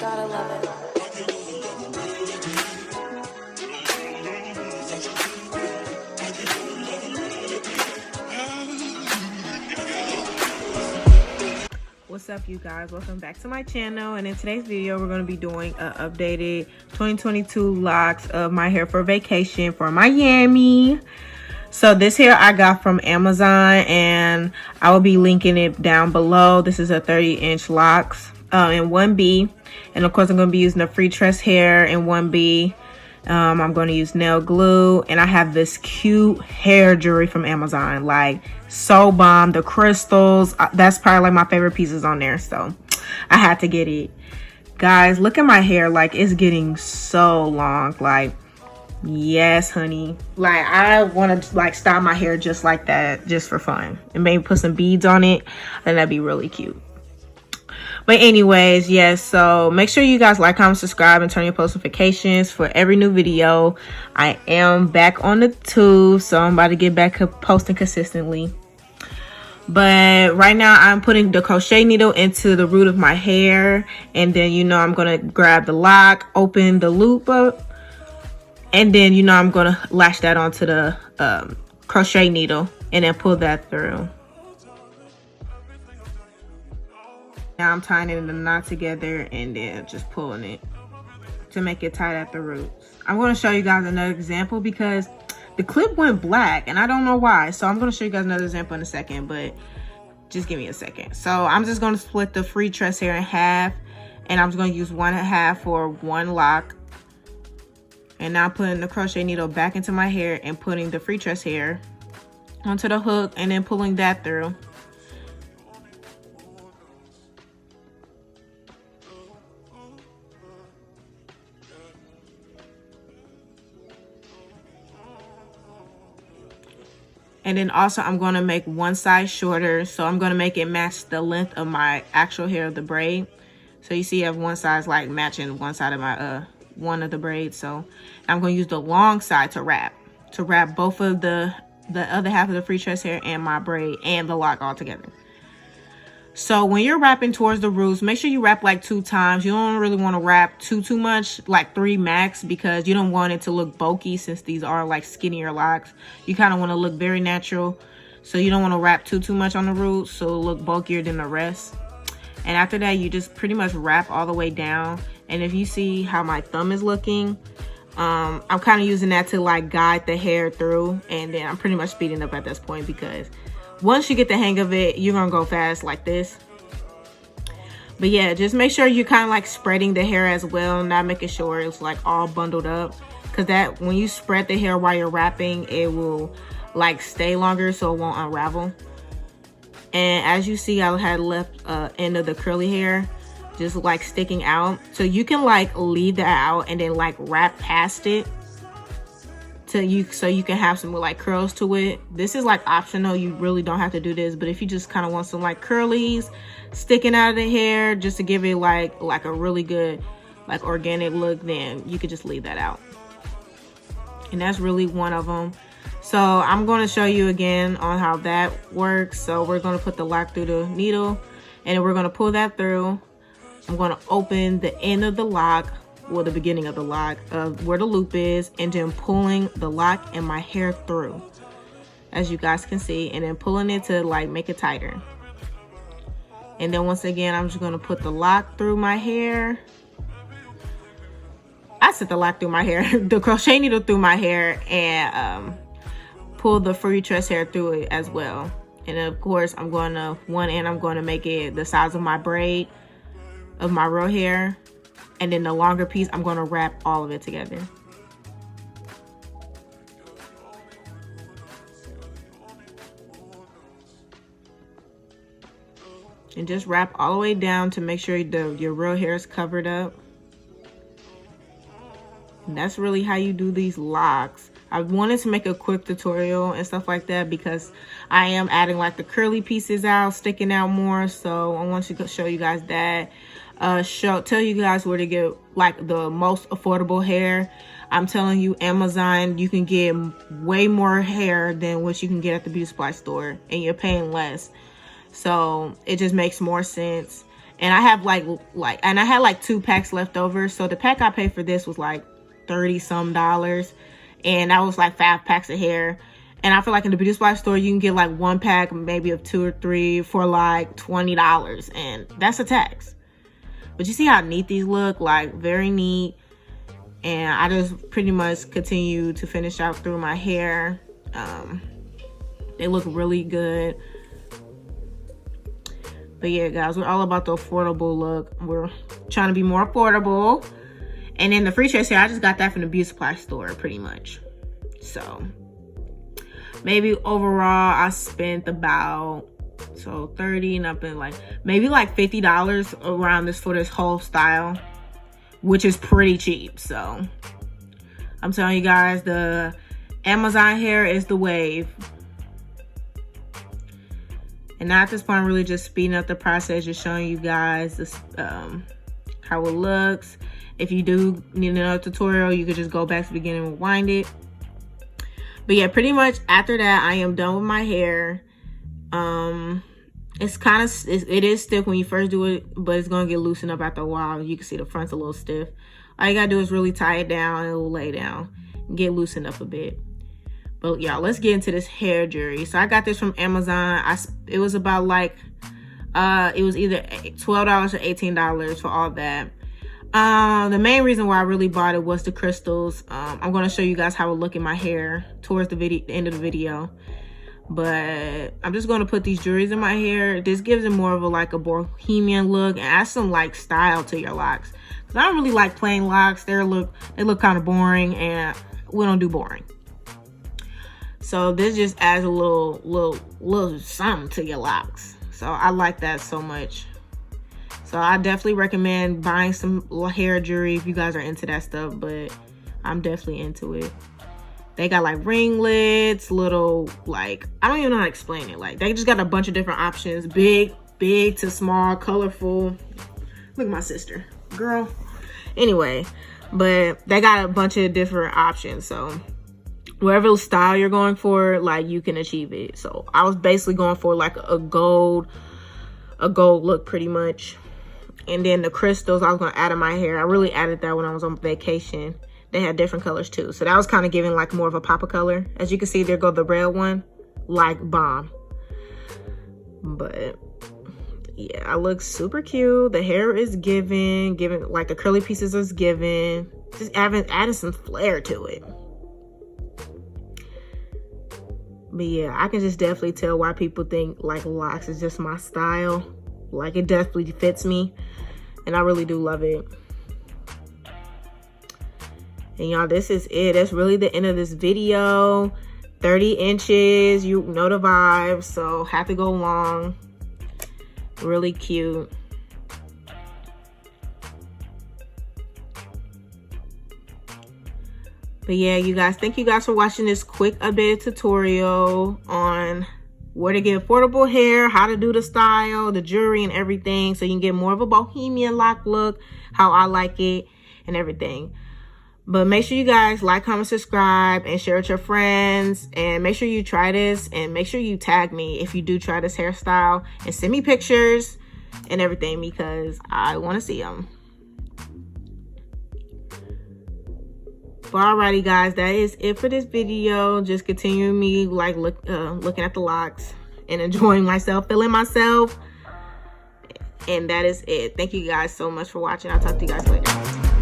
Gotta love it. What's up, you guys? Welcome back to my channel, and in today's video we're going to be doing an updated 2022 locks of my hair for vacation for Miami. So this hair I got from Amazon, and I will be linking it down below. This is a 30-inch locks in 1B, and of course I'm going to be using the Freestress hair in 1B. I'm going to use nail glue, and I have this cute hair jewelry from Amazon, like so bomb. The crystals, that's probably like my favorite pieces on there, so I had to get it. Guys, look at my hair, like it's getting so long. Like, yes honey, like I want to like style my hair just like that, just for fun, and maybe put some beads on it, and that'd be really cute. But anyways, yes, so make sure you guys like, comment, subscribe, and turn your post notifications for every new video. I am back on the tube, so I'm about to get back posting consistently. But right now I'm putting the crochet needle into the root of my hair, and then I'm gonna grab the lock, open the loop up, and then I'm gonna lash that onto the crochet needle and then pull that through. Now I'm tying it in the knot together and then just pulling it to make it tight at the roots. I'm going to show you guys another example because the clip went black and I don't know why. So I'm going to show you guys another example in a second, but just give me a second. So I'm just going to split the Freestress hair in half, and I'm just going to use 1/2 for one lock. And now putting the crochet needle back into my hair and putting the Freestress hair onto the hook and then pulling that through. And then also I'm going to make one side shorter, so I'm going to make it match the length of my actual hair of the braid. So you see I have one side's like matching one side of my one of the braids. So I'm going to use the long side to wrap both of the other half of the Freestress hair and my braid and the lock all together. So when you're wrapping towards the roots, make sure you wrap like 2 times. You don't really want to wrap too much, like 3 max, because you don't want it to look bulky since these are like skinnier locks. You kind of want to look very natural, so you don't want to wrap too much on the roots so it'll look bulkier than the rest. And after that, you just pretty much wrap all the way down. And if you see how my thumb is looking, I'm kind of using that to like guide the hair through, and then I'm pretty much speeding up at this point because once you get the hang of it, you're gonna go fast like this. But yeah, just make sure you're kind of like spreading the hair as well, not making sure it's like all bundled up, because that when you spread the hair while you're wrapping, it will like stay longer, so it won't unravel. And as you see, I had left end of the curly hair just like sticking out, so you can like leave that out and then like wrap past it so you can have some like curls to it. This is like optional, you really don't have to do this, but if you just kind of want some like curlies sticking out of the hair just to give it like a really good like organic look, then you could just leave that out. And that's really one of them. So I'm going to show you again on how that works. So we're going to put the lock through the needle, and then we're going to pull that through. I'm going to open the end of the lock, or the beginning of the lock, where the loop is, and then pulling the lock and my hair through, as you guys can see, and then pulling it to like make it tighter. And then once again, I'm just going to put the lock through my hair. I set the lock through my hair, the crochet needle through my hair, and pull the Freestress hair through it as well. And then of course I'm going to one end, I'm going to make it the size of my braid of my real hair. And then the longer piece, I'm going to wrap all of it together. And just wrap all the way down to make sure your real hair is covered up. And that's really how you do these locks. I wanted to make a quick tutorial and stuff like that because I am adding like the curly pieces out, sticking out more. So I want to show you guys that. Tell you guys where to get like the most affordable hair. I'm telling you, Amazon, you can get way more hair than what you can get at the beauty supply store, and you're paying less. So it just makes more sense. And I have and I had like 2 packs left over. So the pack I paid for this was like $30 some. And that was like 5 packs of hair. And I feel like in the beauty supply store, you can get like 1 pack, maybe of 2 or 3 for like $20. And that's a tax. But you see how neat these look? Like very neat. And I just pretty much continue to finish out through my hair. They look really good. But yeah, guys, we're all about the affordable look. We're trying to be more affordable. And then the Freestress hair, I just got that from the beauty supply store, pretty much. So maybe overall, I spent about 30, nothing like maybe like $50 around this for this whole style, which is pretty cheap. So I'm telling you guys, the Amazon hair is the wave. And now at this point, I'm really just speeding up the process, just showing you guys this, how it looks. If you do need another tutorial, you could just go back to the beginning and rewind it. But yeah, pretty much after that, I am done with my hair. It's kind of, it is stiff when you first do it, but it's going to get loosened up after a while. You can see the front's a little stiff. All you got to do is really tie it down and it will lay down and get loosened up a bit. But y'all, let's get into this hair jewelry. So I got this from Amazon. It was about like, it was either $12 or $18 for all that. The main reason why I really bought it was the crystals. I'm going to show you guys how it look in my hair towards the end of the video. But I'm just going to put these jewelries in my hair. This gives it more of a bohemian look and adds some like style to your locks. Cause I don't really like plain locks. They look kind of boring, and we don't do boring. So this just adds a little something to your locks. So I like that so much. So I definitely recommend buying some hair jewelry if you guys are into that stuff, but I'm definitely into it. They got like ringlets, little, like, I don't even know how to explain it. Like, they just got a bunch of different options. Big to small, colorful. Look at my sister, girl. Anyway, but they got a bunch of different options. So whatever style you're going for, like, you can achieve it. So I was basically going for like a gold look pretty much. And then the crystals I was going to add in my hair. I really added that when I was on vacation. They had different colors too. So that was kind of giving like more of a pop of color. As you can see, there go the red one. Like bomb. But yeah, I look super cute. The hair is giving like the curly pieces is giving. Just adding some flair to it. But yeah, I can just definitely tell why people think like locks is just my style. Like, it definitely fits me. And I really do love it. And y'all, this is it. That's really the end of this video. 30 inches, you know the vibes. So have to go long. Really cute. But yeah, you guys, thank you guys for watching this quick updated tutorial on where to get affordable hair, how to do the style, the jewelry and everything, so you can get more of a bohemian lock look, how I like it and everything. But make sure you guys like, comment, subscribe, and share with your friends. And make sure you try this, and make sure you tag me if you do try this hairstyle, and send me pictures and everything, because I want to see them. But alrighty guys, that is it for this video. Just continue me like looking at the locks and enjoying myself, feeling myself. And that is it. Thank you guys so much for watching. I'll talk to you guys later.